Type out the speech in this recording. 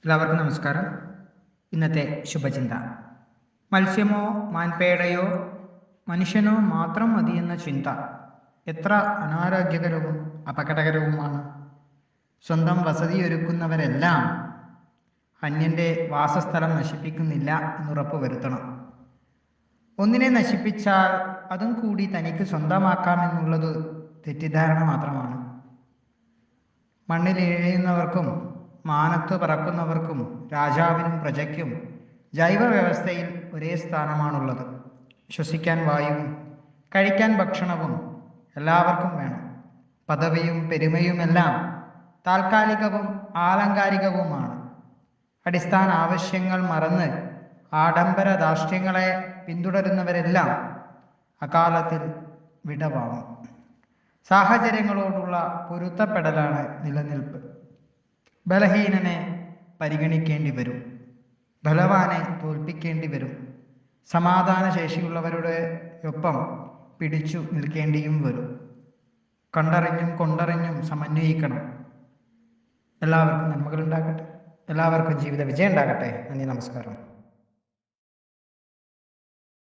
എല്ലാവർക്കും നമസ്കാരം. ഇന്നത്തെ ശുഭചിന്ത: മത്സ്യമോ മാൻപേടയോ മനുഷ്യനോ മാത്രം മതിയെന്ന ചിന്ത എത്ര അനാരോഗ്യകരവും അപകടകരവുമാണ്. സ്വന്തം വസതിയൊരുക്കുന്നവരെല്ലാം അന്യൻ്റെ വാസസ്ഥലം നശിപ്പിക്കുന്നില്ല എന്നുറപ്പ് വരുത്തണം. ഒന്നിനെ നശിപ്പിച്ചാൽ അതും കൂടി തനിക്ക് സ്വന്തമാക്കാമെന്നുള്ളത് തെറ്റിദ്ധാരണ മാത്രമാണ്. മണ്ണിൽ എഴയുന്നവർക്കും മാനത്ത് പറക്കുന്നവർക്കും രാജാവിനും പ്രജയ്ക്കും ജൈവ വ്യവസ്ഥയിൽ ഒരേ സ്ഥാനമാണുള്ളത്. ശ്വസിക്കാൻ വായുവും കഴിക്കാൻ ഭക്ഷണവും എല്ലാവർക്കും വേണം. പദവിയും പെരുമയുമെല്ലാം താൽക്കാലികവും ആലങ്കാരികവുമാണ്. അടിസ്ഥാന ആവശ്യങ്ങൾ മറന്ന് ആഡംബര ധാർഷ്ട്യങ്ങളെ പിന്തുടരുന്നവരെല്ലാം അകാലത്തിൽ വിടവാങ്ങും. സാഹചര്യങ്ങളോടുള്ള പൊരുത്തപ്പെടലാണ് നിലനിൽപ്പ്. ബലഹീനനെ പരിഗണിക്കേണ്ടി വരും, ബലവാനെ തോൽപ്പിക്കേണ്ടി വരും. സമാധാന ശേഷിയുള്ളവരുടെ ഒപ്പം പിടിച്ചു നിൽക്കേണ്ടിയും വരും. കണ്ടറിഞ്ഞും കൊണ്ടറിഞ്ഞും സമന്വയിക്കണം. എല്ലാവർക്കും നന്മകൾ ഉണ്ടാകട്ടെ. എല്ലാവർക്കും ജീവിത വിജയം ഉണ്ടാകട്ടെ. നന്ദി, നമസ്കാരം.